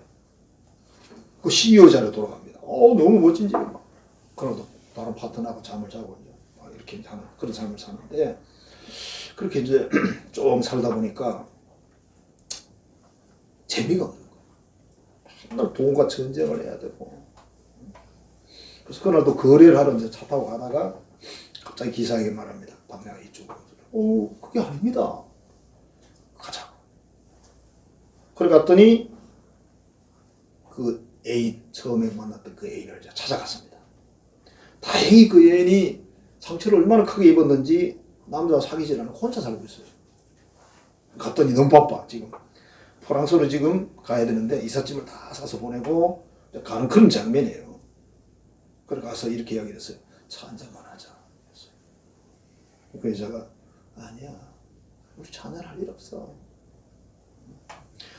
그 CEO 자리로 돌아갑니다. 너무 멋진 집에 막. 그러도 다른 파트너하고 잠을 자고 이제 이렇게 하는 그런 삶을 사는데 그렇게 이제 좀 살다 보니까 재미가 없는 거예요. 맨날 돈과 전쟁을 해야 되고. 그래서 그날도 거래를 하러 이제 차 타고 가다가 갑자기 기사에게 말합니다. 박내가 이쪽으로. 그게 아닙니다. 가자. 그래 갔더니 그 애인, 처음에 만났던 그 애인을 이제 찾아갔습니다. 다행히 그 애인이 상처를 얼마나 크게 입었는지 남자와 사귀지 않고 혼자 살고 있어요. 갔더니 너무 바빠 지금. 프랑스로 지금 가야 되는데 이삿짐을 다 사서 보내고 가는 그런 장면이에요. 그래 가서 이렇게 이야기를 했어요. 차 한잔만 하자. 그 여자가 아니야. 우리 차 한잔 할 일 없어.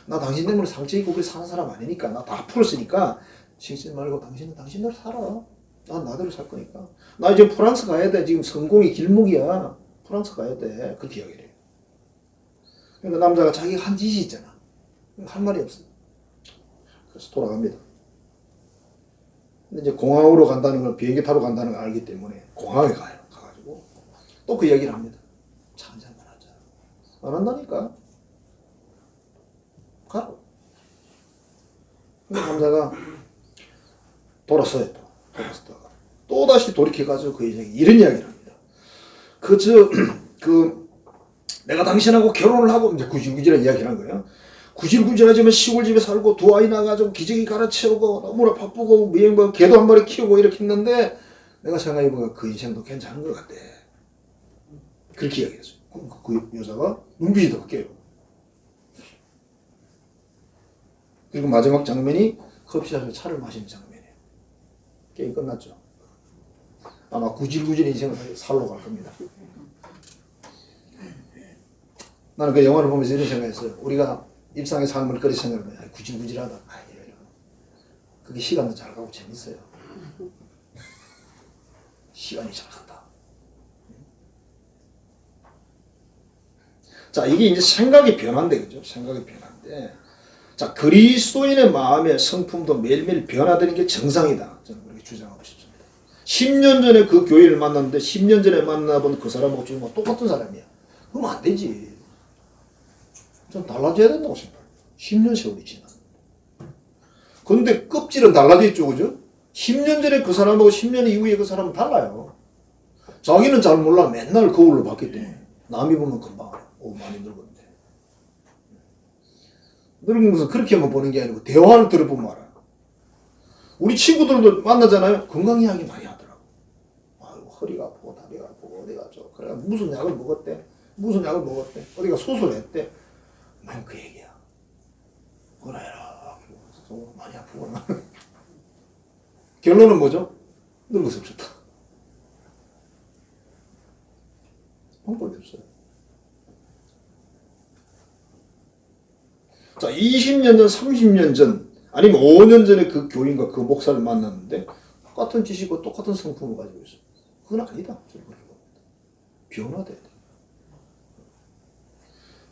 나 당신 때문에 상처 입고 그렇게 사는 사람 아니니까 나 다 풀었으니까 신경 말고 당신은 당신대로 살아. 난 나대로 살 거니까. 나 이제 프랑스 가야 돼. 지금 성공의 길목이야. 프랑스 가야 돼. 그렇게 이야기를 해요. 그러니까 남자가 자기가 한 짓이 있잖아. 할 말이 없어. 그래서 돌아갑니다. 근데 이제 공항으로 간다는 걸 비행기 타러 간다는 걸 알기 때문에 공항에 가요. 가가지고 또 그 이야기를 합니다. 차 한잔만 하자. 안 한다니까. 가라. 근데 남자가 돌았어요. 돌았다가 또다시 돌이켜가지고 그 여자에게 이런 이야기를 합니다. 내가 당신하고 결혼을 하고 이제 구질구질한 이야기를 한 거예요. 구질구질하지만 시골집에 살고 두 아이 낳아가지고 기저귀 갈아채우고 너무나 바쁘고 뭐 개도 한 마리 키우고 이렇게 했는데 내가 생각해보니까 그 인생도 괜찮은 것 같아. 그렇게 이야기했어요. 그 여자가 눈빛이 더 바뀌어요. 그리고 마지막 장면이 커피숍에서 차를 마시는 장면이에요. 게임 끝났죠. 아마 구질구질 인생을 살러 갈 겁니다. 나는 그 영화를 보면서 이런 생각했어요. 우리가 일상의 삶을 그렇게 생각하면 구질구질하다. 그게 시간도 잘 가고 재밌어요. 시간이 잘 간다. 자, 이게 이제 생각의 변화인데, 그죠? 생각의 변화인데. 자, 그리스도인의 마음의 성품도 매일매일 변화되는 게 정상이다. 저는 그렇게 주장하고 싶습니다. 10년 전에 그 교회를 만났는데 10년 전에 만나본 그 사람하고 지금 똑같은 사람이야. 그러면 안 되지. 좀 달라져야 된다고 생각해요. 10년 세월이 지나. 근데 껍질은 달라져 있죠, 그죠? 10년 전에 그 사람하고 10년 이후에 그 사람은 달라요. 자기는 잘 몰라. 맨날 거울로 봤기 때문에. 남이 보면 금방 알아. 많이 늙었네. 늙은 것은 그렇게만 보는 게 아니고 대화를 들어보면 알아요. 우리 친구들도 만나잖아요. 건강 이야기 많이 하더라고. 아유, 허리가 아프고 다리가 아프고 어디가 저 그래 무슨 약을 먹었대. 무슨 약을 먹었대. 어디가 수술했대. 맨 그 얘기야. 그래라. 많이 아프구나. 결론은 뭐죠? 늙어서 좋다. 방법이 없어요. 자, 20년 전, 30년 전, 아니면 5년 전에 그 교인과 그 목사를 만났는데 똑같은 지식과 똑같은 성품을 가지고 있어요. 그건 아니다. 변화돼야 돼.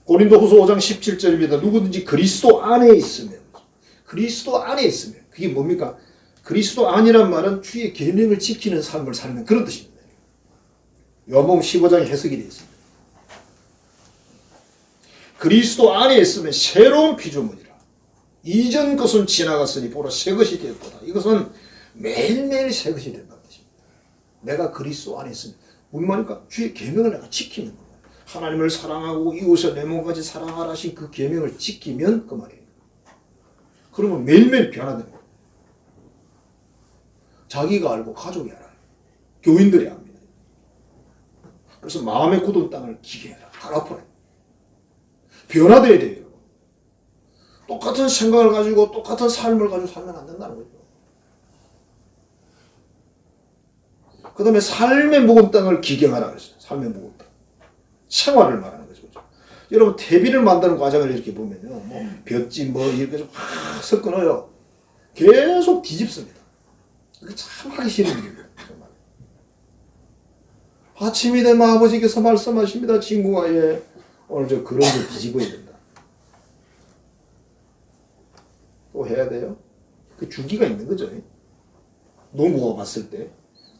고린도후서 5장 17절입니다. 누구든지 그리스도 안에 있으면, 그게 뭡니까? 그리스도 안이란 말은 주의 계명을 지키는 삶을 사는 그런 뜻입니다. 요한복음 15장에 해석이 되어 있습니다. 그리스도 안에 있으면 새로운 피조물이라. 이전 것은 지나갔으니 보라 새 것이 되었도다. 이것은 매일매일 새 것이 된다는 뜻입니다. 내가 그리스도 안에 있으면 무슨 말입니까? 주의 계명을 내가 지키는 거예요. 하나님을 사랑하고 이웃을 내 몸까지 사랑하라 하신 그 계명을 지키면 그 말이에요. 그러면 매일매일 변화되는 거예요. 자기가 알고 가족이 알아요. 교인들이 압니다. 그래서 마음의 굳은 땅을 기게 해라. 갈아엎어라. 변화돼야 돼요. 똑같은 생각을 가지고 똑같은 삶을 가지고 살면 안 된다는 거죠. 그 다음에 삶의 묵은 땅을 기경하라 그랬어요. 삶의 묵은 땅. 생활을 말하는 거죠. 그렇죠? 여러분 퇴비를 만드는 과정을 이렇게 보면요. 뭐 볕지 뭐 이렇게 좀 확 섞어 넣어요. 계속 뒤집습니다. 그게 참 하기 싫은 일이에요. 정말. 아침이 되면 아버지께서 말씀하십니다. 친구가 오늘 저 그런 거 뒤집어야 된다. 또 해야 돼요. 그 주기가 있는 거죠. 농부가 봤을 때.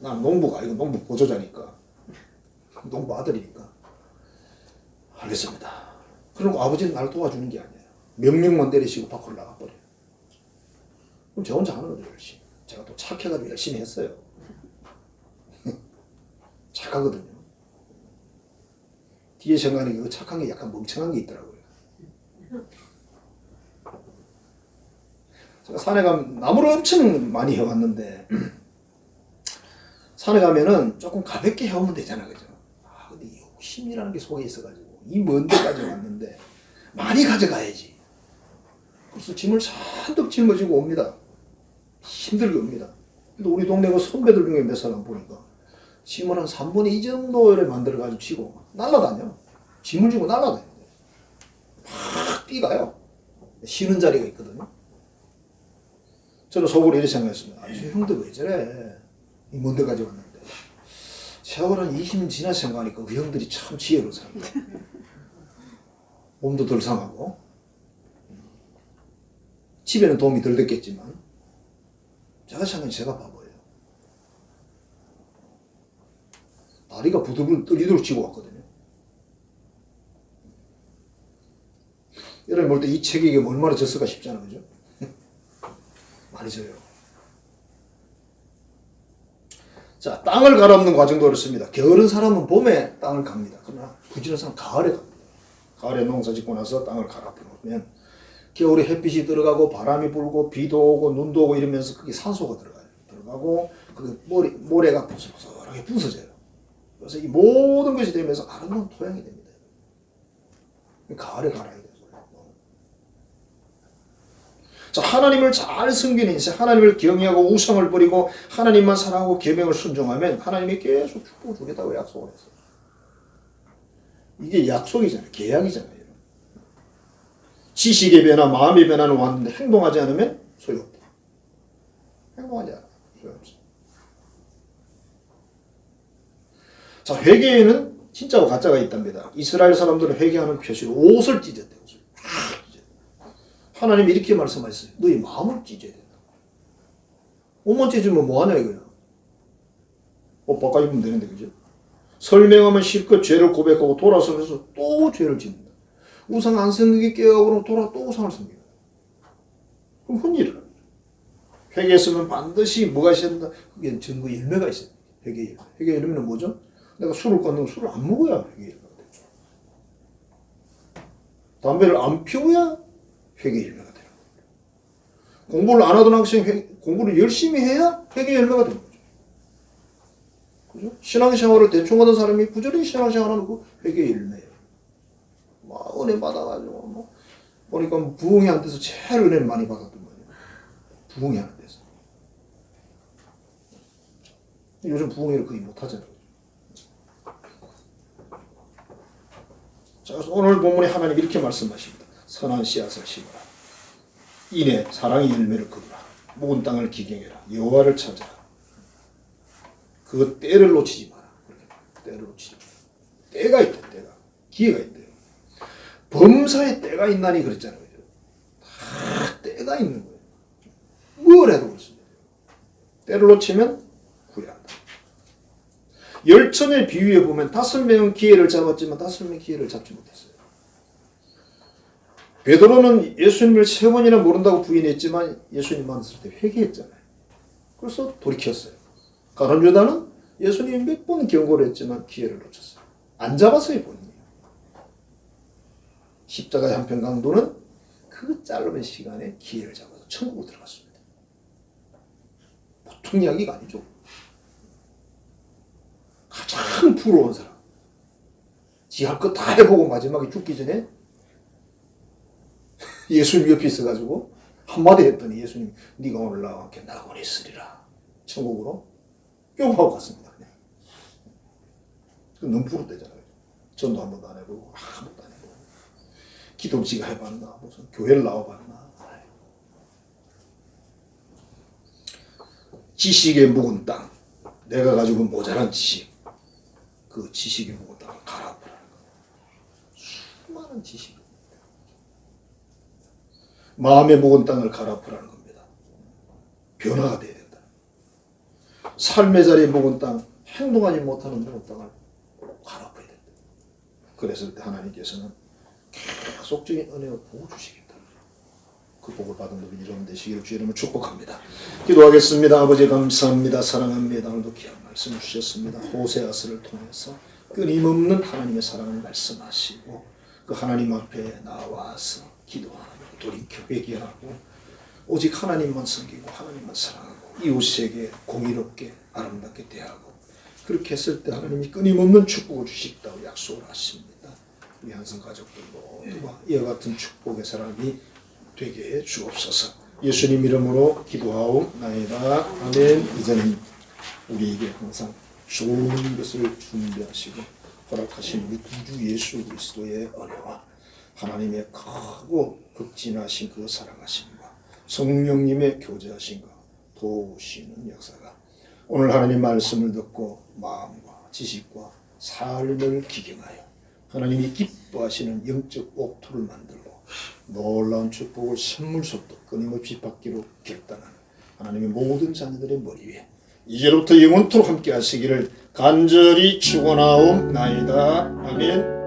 난 농부가 아니고 농부 보조자니까. 농부 아들이니까. 알겠습니다. 그리고 아버지는 날 도와주는 게 아니에요. 명령만 내리시고 밖으로 나가버려요. 그럼 저 혼자 하는 거죠, 열심히. 제가 또 착해가지고 열심히 했어요. 착하거든요. 뒤에 생각하는 게 그 착한 게 약간 멍청한 게 있더라고요. 제가 산에 가면 나무를 엄청 많이 해왔는데 산에 가면은 조금 가볍게 해오면 되잖아, 그죠? 근데 욕심이라는 게 속에 있어가지고 이 먼 데까지 왔는데 많이 가져가야지. 그래서 짐을 잔뜩 짊어지고 옵니다. 힘들게 옵니다. 근데 우리 동네 그 선배들 중에 몇 사람 보니까 짐을 한 3분의 2 정도를 만들어가지고 치고 날라다녀. 짐을 지고 날라다녀. 막 뛰가요. 쉬는 자리가 있거든요. 저는 속으로 이렇게 생각했습니다. 저 형들 왜 저래? 이 먼 데까지 왔는데. 세월 한 20년 지나 생각하니까 그 형들이 참 지혜로운 사람들. 몸도 덜 상하고. 집에는 도움이 덜 됐겠지만 제가 생각하면 제가 바보예요. 다리가 부들부들 떨리도록 쥐고 왔거든요. 여러분 볼 때 이 책이 이게 얼마나 졌을까 싶잖아, 그죠? 많이 져요. 자, 땅을 갈아엎는 과정도 그렇습니다. 게으른 사람은 봄에 땅을 갑니다. 그러나 부지런한 사람은 가을에 갑니다. 가을에 농사 짓고 나서 땅을 갈아엎으면 겨울에 햇빛이 들어가고 바람이 불고 비도 오고 눈도 오고 이러면서 그게 산소가 들어가고 그 모래가 부스부스하게 부서져요. 그래서 이 모든 것이 되면서 아름다운 토양이 됩니다. 가을에 갈아야 돼요. 자, 하나님을 잘 섬기는 인생, 하나님을 경외하고 우상을 버리고 하나님만 사랑하고 계명을 순종하면 하나님이 계속 축복을 주겠다고 약속을 했어요. 이게 약속이잖아요. 계약이잖아요. 지식의 변화, 마음의 변화는 왔는데 행동하지 않으면 소용없다. 행동하지 않으면 소용없어. 자, 회개에는 진짜와 가짜가 있답니다. 이스라엘 사람들은 회개하는 표시로 옷을 찢었대요. 옷을 쫙 찢었대요. 하나님이 이렇게 말씀하셨어요. 너희 마음을 찢어야 된다. 옷만 찢으면 뭐하냐 이거야. 옷 바꿔 입으면 되는데 그죠? 설명하면 실컷 죄를 고백하고 돌아서면서 또 죄를 짓는다. 우상 안 섬기게 깨어오고 또 우상을 섬기는 거야. 그럼 혼일을 합니다. 회개했으면 반드시 뭐가 있어야 된다? 그게 증거 열매가 있어야 된다. 회개 열매. 회개 열매는 뭐죠? 내가 술을 끊는 술을 안 먹어야 회개 열매가 돼. 담배를 안 피워야 회개 열매가 되는 거예요. 공부를 안 하던 학생이 공부를 열심히 해야 회개 열매가 되는 거죠. 그죠? 신앙생활을 대충 하던 사람이 부지런히 신앙생활하는 그 회개 열매예요. 막 은혜 받아가지고 보니까 부흥이 안 돼서 제일 은혜를 많이 받았던 거예요. 부흥이 안 돼서. 요즘 부흥회를 거의 못 하잖아요. 자, 그래서 오늘 본문에 하나님 이렇게 말씀하십니다. 선한 씨앗을 심어라. 이내 사랑의 열매를 거두라. 묵은 땅을 기경해라. 여호와를 찾아라. 그 때를 놓치지 마라. 때를 놓치지 마라. 때가 있다. 때가. 기회가 있대요. 범사에 때가 있나니 그랬잖아요. 다 때가 있는 거예요. 뭘 해도 그렇습니다. 때를 놓치면 후회한다. 열천의 비유에 보면 5명은 기회를 잡았지만 5명은 기회를 잡지 못했어요. 베드로는 예수님을 3번이나 모른다고 부인했지만 예수님 만났을 때 회개했잖아요. 그래서 돌이켰어요. 가룟 유다는 예수님이 몇 번 경고를 했지만 기회를 놓쳤어요. 안 잡았어요, 본인이. 십자가의 한편 강도는 그 짧은 시간에 기회를 잡아서 천국으로 들어갔습니다. 보통 이야기가 아니죠. 가장 부러운 사람. 지 할 거 다 해보고 마지막에 죽기 전에 예수님 옆에 있어가지고 한마디 했더니 예수님 네가 오늘 나와 함께 낙원에 있으리라. 천국으로 뿅 하고 갔습니다. 그냥. 너무 부럽대잖아요. 전도 한 번도 안 해보고 아무것도 안 해보고 기도지가 해봤나 무슨 교회를 나와봤나. 지식의 묵은 땅. 내가 가지고 모자란 지식. 그 지식의 묵은 땅을 갈아엎으라는 거예요. 수많은 지식. 마음의 묵은 땅을 갈아엎으라는 겁니다. 변화가 돼야 된다. 삶의 자리에 묵은 땅, 행동하지 못하는 묵은 땅을 갈아엎어야 된다. 그랬을 때 하나님께서는 계속적인 은혜와 복을 주시겠다. 그 복을 받은 분이 여러분 되시기를 주의 이름으로 축복합니다. 기도하겠습니다. 아버지 감사합니다. 사랑합니다. 오늘도 귀한 말씀을 주셨습니다. 호세아서를 통해서 끊임없는 하나님의 사랑을 말씀하시고 그 하나님 앞에 나와서 기도하고 돌이켜 회개하고 오직 하나님만 섬기고 하나님만 사랑하고 이웃에게 공의롭게 아름답게 대하고 그렇게 했을 때 하나님이 끊임없는 축복을 주시겠다고 약속을 하십니다. 우리 한성 가족들 모두가 이와 같은 축복의 사람이 되게 해 주옵소서. 예수님 이름으로 기도하옵나이다. 아멘. 이제는 우리에게 항상 좋은 것을 준비하시고 허락하신 우리 구주 예수 그리스도의 은혜와 하나님의 크고 극진하신 그 사랑하심과 성령님의 교제하심과 도우시는 역사가 오늘 하나님 말씀을 듣고 마음과 지식과 삶을 기경하여 하나님이 기뻐하시는 영적 옥토를 만들고 놀라운 축복을 선물 쏟듯 끊임없이 받기로 결단하는 하나님의 모든 자녀들의 머리 위에 이제로부터 영원토록 함께 하시기를 간절히 축원하옵나이다. 아멘.